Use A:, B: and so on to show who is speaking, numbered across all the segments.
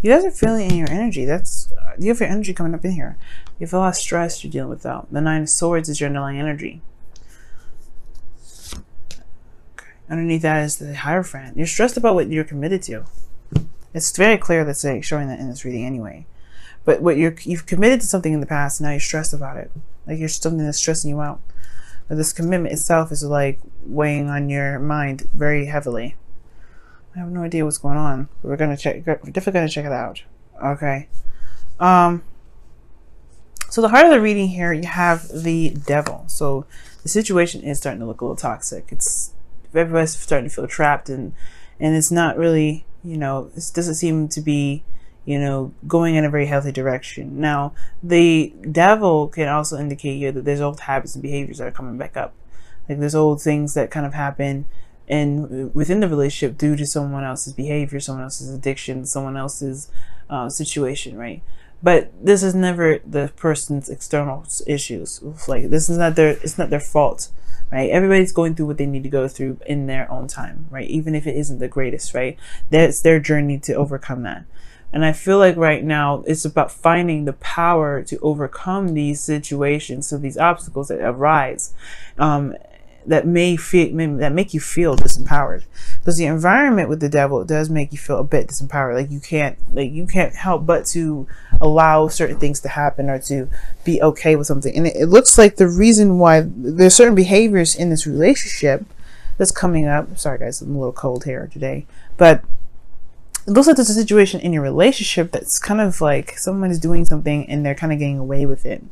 A: You guys are feeling in your energy. That's you have your energy coming up in here. You have a lot of stress you're dealing with though. The Nine of Swords is your underlying energy. Okay. Underneath that is the Hierophant. You're stressed about what you're committed to. It's very clear that's showing that in this reading anyway. But what you've committed to something in the past, now you're stressed about it. Like you're something that's stressing you out. But this commitment itself is like weighing on your mind very heavily. I have no idea what's going on. We're definitely gonna check it out. Okay. So the heart of the reading here, you have the Devil. So the situation is starting to look a little toxic. Everybody's starting to feel trapped, and it's not really, you know, it doesn't seem to be, you know, going in a very healthy direction. Now, the Devil can also indicate here that there's old habits and behaviors that are coming back up. Like there's old things that kind of happen within the relationship due to someone else's behavior, someone else's addiction, someone else's situation, right? But this is never the person's external issues. Like this is not it's not their fault, right? Everybody's going through what they need to go through in their own time, right? Even if it isn't the greatest, right? That's their journey to overcome that. And I feel like right now it's about finding the power to overcome these situations, so these obstacles that arise, that make you feel disempowered. Because the environment with the Devil does make you feel a bit disempowered. Like you can't help but to allow certain things to happen or to be okay with something. And it looks like the reason why there's certain behaviors in this relationship that's coming up. Sorry guys, I'm a little cold here today, but it looks like there's a situation in your relationship that's kind of like someone is doing something and they're kind of getting away with it.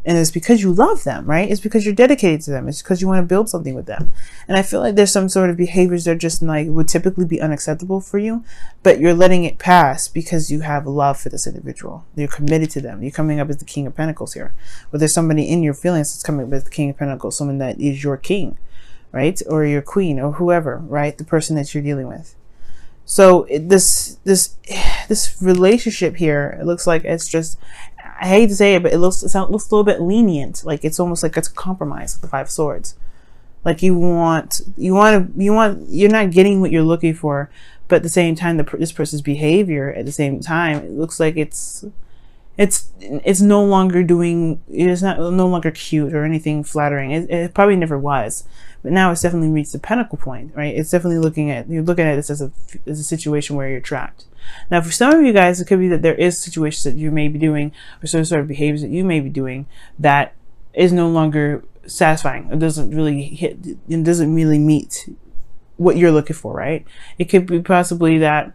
A: And it's because you love them, right? It's because you're dedicated to them. It's because you want to build something with them. And I feel like there's some sort of behaviors that just like would typically be unacceptable for you, but you're letting it pass because you have love for this individual. You're committed to them. You're coming up as the King of Pentacles here. Or there's somebody in your feelings that's coming up as the King of Pentacles, someone that is your king, right? Or your queen or whoever, right? The person that you're dealing with. So this relationship here, it looks like it's just, I hate to say it, but it looks a little bit lenient. Like it's almost like it's a compromise with the Five of Swords. Like you're not getting what you're looking for, but at the same time, this person's behavior at the same time, it looks like it's no longer no longer cute or anything flattering. It probably never was, but now it's definitely reached the pinnacle point, right? It's definitely you're looking at this as a situation where you're trapped. Now, for some of you guys, it could be that there is situations that you may be doing or some sort of behaviors that you may be doing that is no longer satisfying. It doesn't really meet what you're looking for, right? It could be possibly that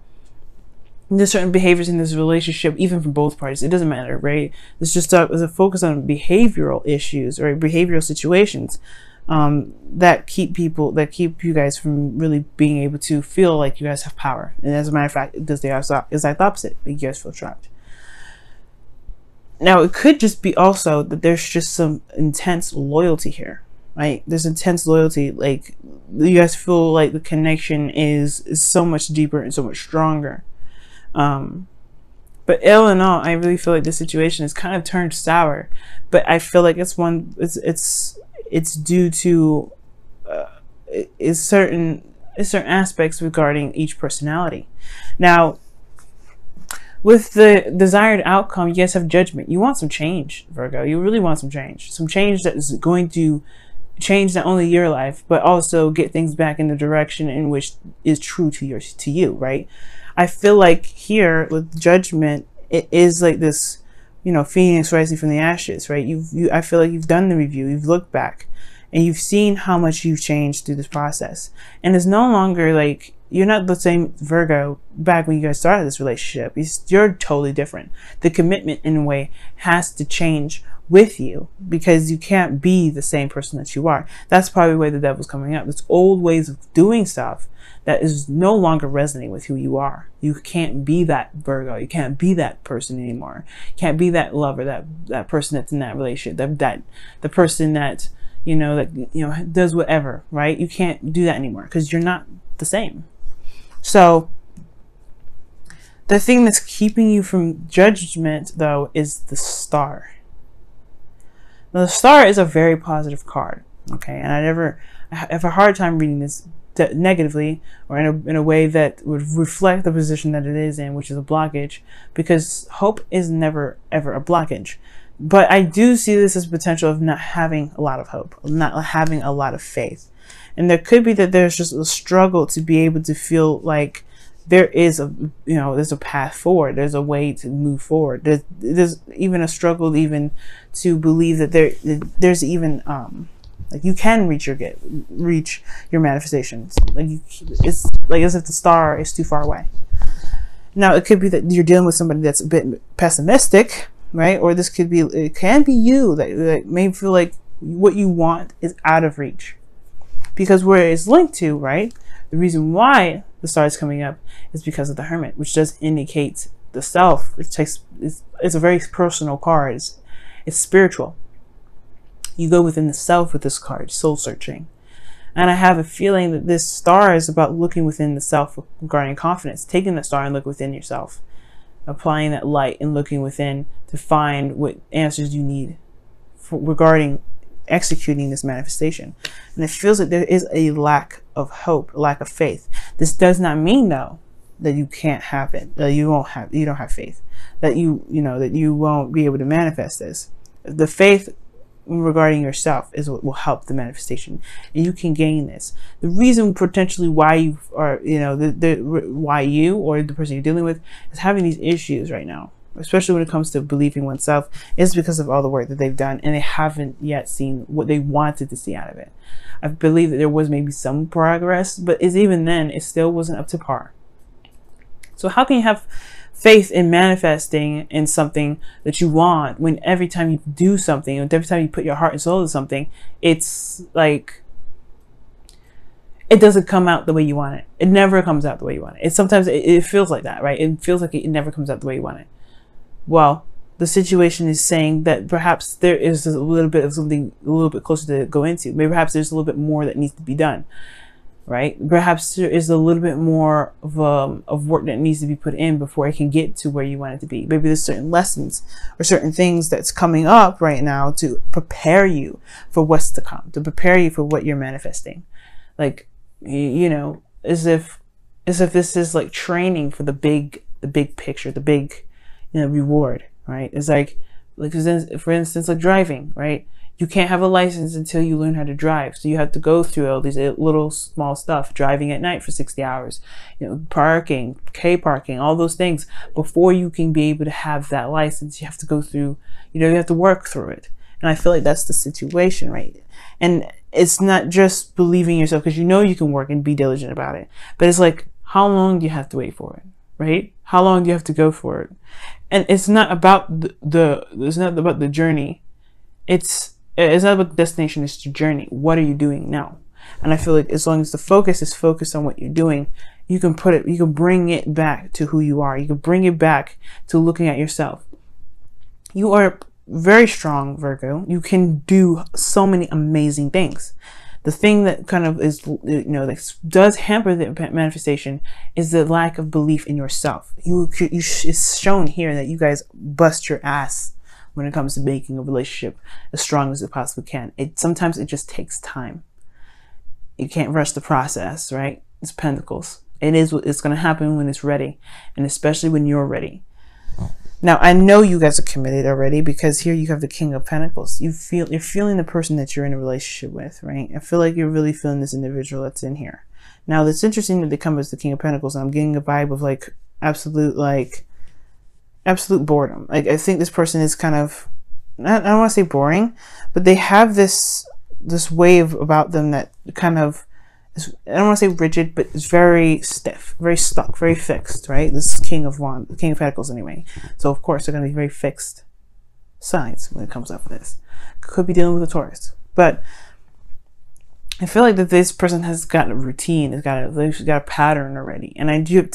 A: there's certain behaviors in this relationship, even from both parties. It doesn't matter, right? It's just a focus on behavioral issues or behavioral situations that keep you guys from really being able to feel like you guys have power. And as a matter of fact, it does the exact opposite. Make you guys feel trapped. Now, it could just be also that there's just some intense loyalty here, right? There's intense loyalty. Like you guys feel like the connection is so much deeper and so much stronger. But all in all, I really feel like this situation is kind of turned sour. But I feel like it's due to certain aspects regarding each personality. Now, with the desired outcome, you guys have judgment. You want some change, Virgo. You really want some change. Some change that is going to change not only your life, but also get things back in the direction in which is true to you, right? I feel like here with judgment, it is like this, you know, phoenix rising from the ashes, right? I feel like you've done the review, you've looked back, and you've seen how much you've changed through this process. And it's no longer like, you're not the same Virgo back when you guys started this relationship. You're totally different. The commitment in a way has to change with you because you can't be the same person that you are. That's probably where the Devil's coming up. It's old ways of doing stuff that is no longer resonating with who you are. You can't be that Virgo. You can't be that person anymore. You can't be that lover, that person that's in that relationship, the person that does whatever, right? You can't do that anymore because you're not the same. So the thing that's keeping you from judgment, though, is the Star. Now, the Star is a very positive card, okay? And I have a hard time reading this negatively, or in a way that would reflect the position that it is in, which is a blockage, because hope is never ever a blockage. But I do see this as potential of not having a lot of hope, not having a lot of faith. And there could be that there's just a struggle to be able to feel like there is there's a path forward. There's a way to move forward. There's even a struggle even to believe that there's even, like you can reach your manifestations. It's like as if the star is too far away. Now it could be that you're dealing with somebody that's a bit pessimistic, right? Or it can be you that may feel like what you want is out of reach. Because where it's linked to, right? The reason why the star is coming up is because of the Hermit, which does indicate the self. It's a very personal card. It's spiritual. You go within the self with this card, soul searching. And I have a feeling that this star is about looking within the self regarding confidence, taking the star and look within yourself, applying that light and looking within to find what answers you need regarding executing this manifestation. And it feels like there is a lack of hope, a lack of faith. This does not mean though that you can't have it, that you don't have faith, that you won't be able to manifest this. The faith regarding yourself is what will help the manifestation, and you can gain this. The reason potentially why you are, why you or the person you're dealing with is having these issues right now, especially when it comes to believing oneself, is because of all the work that they've done and they haven't yet seen what they wanted to see out of it. I believe that there was maybe some progress, but even then it still wasn't up to par. So how can you have faith in manifesting in something that you want when every time you do something, and every time you put your heart and soul into something, it's like it doesn't come out the way you want it? It never comes out the way you want it. Sometimes it feels like that, right? It feels like it never comes out the way you want it. Well, the situation is saying that perhaps there is a little bit of something a little bit closer to go into. Maybe perhaps there's a little bit more that needs to be done, right? Perhaps there is a little bit more of work that needs to be put in before it can get to where you want it to be. Maybe there's certain lessons or certain things that's coming up right now to prepare you for what's to come, to prepare you for what you're manifesting. Like, as if this is like training for the big picture, the big reward, right? It's like for instance, like driving, right? You can't have a license until you learn how to drive. So you have to go through all these little small stuff, driving at night for 60 hours, parking, K-parking, all those things. Before you can be able to have that license, you have to go through, you have to work through it. And I feel like that's the situation, right? And it's not just believing yourself, because you can work and be diligent about it. But it's like, how long do you have to wait for it, right? How long do you have to go for it? And it's not about it's not about the journey. It's not about the destination, it's the journey. What are you doing now? And I feel like as long as the focus is focused on what you're doing, you can bring it back to who you are. You can bring it back to looking at yourself. You are very strong, Virgo. You can do so many amazing things. The thing that kind of is, that does hamper the manifestation is the lack of belief in yourself. It's shown here that you guys bust your ass when it comes to making a relationship as strong as it possibly can. Sometimes it just takes time. You can't rush the process, right? It's Pentacles. It's going to happen when it's ready, and especially when you're ready. Now, I know you guys are committed already, because here you have the King of Pentacles. You're feeling the person that you're in a relationship with, right? I feel like you're really feeling this individual that's in here. Now, it's interesting that they come as the King of Pentacles, and I'm getting a vibe of absolute boredom. Like, I think this person is kind of, I don't want to say boring, but they have this wave about them that kind of is, I don't want to say rigid, but it's very stiff, very stuck, very fixed, right? This King of Pentacles anyway. So of course they're going to be very fixed sides when it comes up with this. Could be dealing with a Taurus, but I feel like that this person has got a routine, they've got a pattern already. And I do,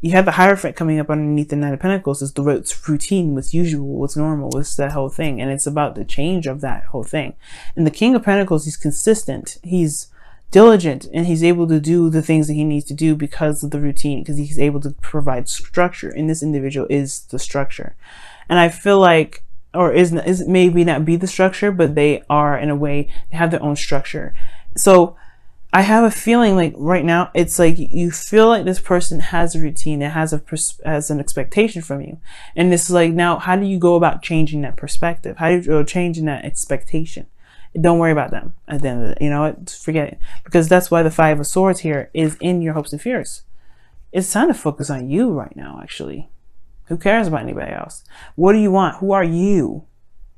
A: you have the Hierophant coming up underneath the Knight of Pentacles. It's routine, what's usual, what's normal, what's that whole thing. And it's about the change of that whole thing. And the King of Pentacles, he's consistent, he's diligent, and he's able to do the things that he needs to do because of the routine, because he's able to provide structure. And this individual is the structure. And I feel like, or is maybe not be the structure, but they are, in a way, they have their own structure. So I have a feeling like right now, it's like you feel like this person has a routine, it has an expectation from you. And it's like, now, how do you go about changing that perspective? How do you go changing that expectation? Don't worry about them at the end of it. You know what? Forget it. Because that's why the Five of Swords here is in your hopes and fears. It's time to focus on you right now, actually. Who cares about anybody else? What do you want? Who are you?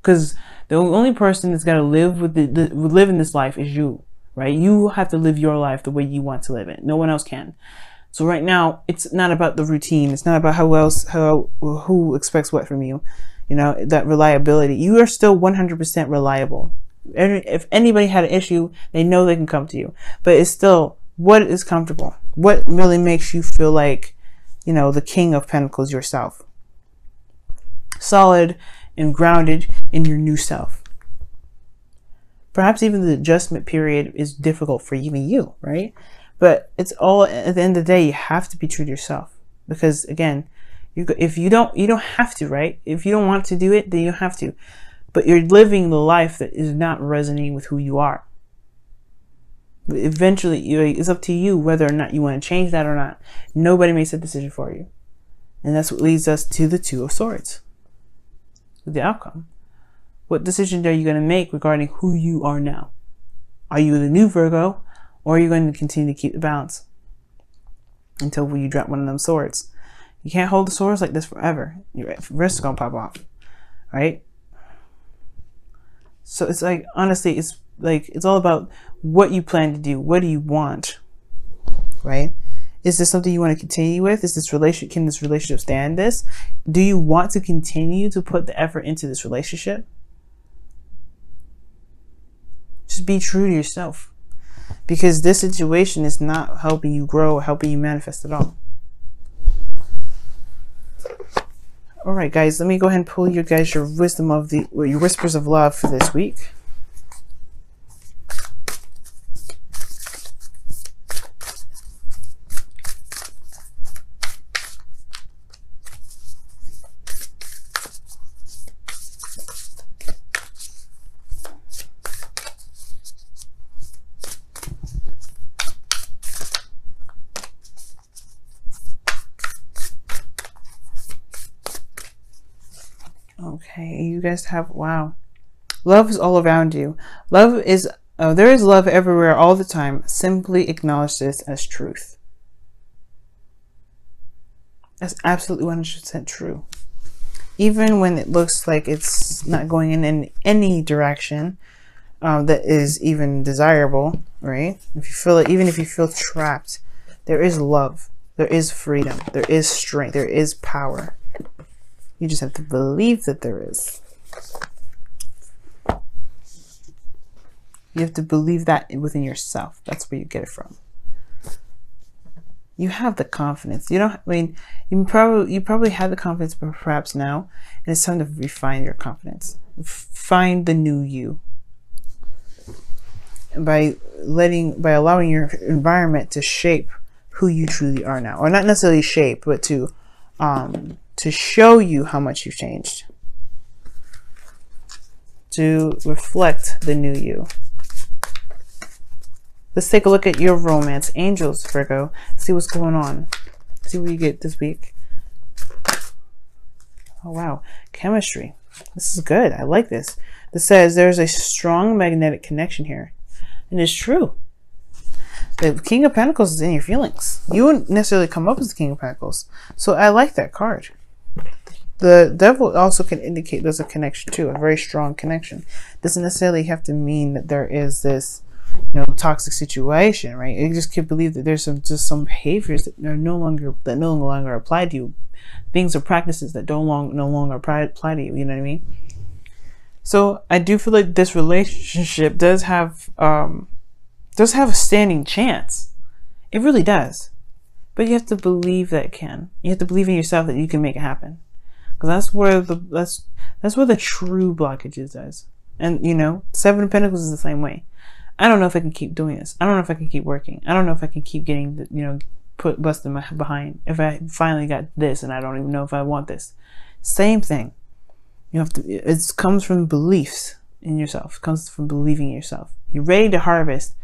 A: Because the only person that's got to live live in this life is you. Right? You have to live your life the way you want to live it. No one else can. So right now, it's not about the routine. It's not about who expects what from you. You know, that reliability. You are still 100% reliable. If anybody had an issue, they know they can come to you. But it's still, what is comfortable? What really makes you feel like, you know, the King of Pentacles yourself? Solid and grounded in your new self. Perhaps even the adjustment period is difficult for even you, right? But it's all, at the end of the day, you have to be true to yourself. Because again, if you don't have to, right? If you don't want to do it, then you don't have to. But you're living the life that is not resonating with who you are. But eventually, it's up to you whether or not you want to change that or not. Nobody makes that decision for you. And that's what leads us to the Two of Swords. The outcome. What decision are you going to make regarding who you are now? Are you the new Virgo, or are you going to continue to keep the balance until you drop one of them swords? You can't hold the swords like this forever. Your wrist is going to pop off, right? So it's like, honestly, it's like, it's all about what you plan to do. What do you want, right? Is this something you want to continue with? Is this relationship, can this relationship stand this? Do you want to continue to put the effort into this relationship? Just be true to yourself, because this situation is not helping you grow, helping you manifest at all. All right, guys, let me go ahead and pull you guys your wisdom of your whispers of love for this week. Okay, you guys have, wow. Love is all around you. Love is, there is love everywhere all the time. Simply acknowledge this as truth. That's absolutely 100% true. Even when it looks like it's not going in any direction that is even desirable, right? If you feel it, even if you feel trapped, there is love. There is freedom. There is strength. There is power. You just have to believe that there is. You have to believe that within yourself. That's where you get it from. You have the confidence. You don't, I mean, you probably have the confidence, but perhaps now, and it's time to refine your confidence. Find the new you. And by allowing your environment to shape who you truly are now. Or not necessarily shape, but to show you how much you've changed. To reflect the new you. Let's take a look at your romance. Angels, Virgo. See what's going on. See what you get this week. Oh, wow. Chemistry. This is good. I like this. This says there's a strong magnetic connection here. And it's true. The King of Pentacles is in your feelings. You wouldn't necessarily come up as the King of Pentacles. So I like that card. The Devil also can indicate there's a connection too, a very strong connection. Doesn't necessarily have to mean that there is this, you know, toxic situation, right? You just can believe that there's just some behaviors that are no longer apply to you, things or practices that no longer apply to you. You know what I mean? So I do feel like this relationship does have a standing chance. It really does. But you have to believe that it can. You have to believe in yourself that you can make it happen. Because that's where the true blockage is, guys. And you know, Seven of Pentacles is the same way. I don't know if I can keep doing this. I don't know if I can keep working. I don't know if I can keep getting the, you know, busting my behind. If I finally got this and I don't even know if I want this. Same thing. You have to. It comes from beliefs in yourself. It comes from believing in yourself. You're ready to harvest,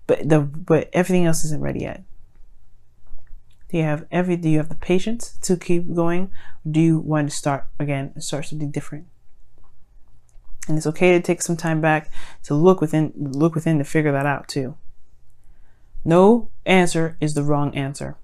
A: but everything else isn't ready yet. Do you have the patience to keep going? Do you want to start something different? And it's okay to take some time back to look within to figure that out too. No answer is the wrong answer.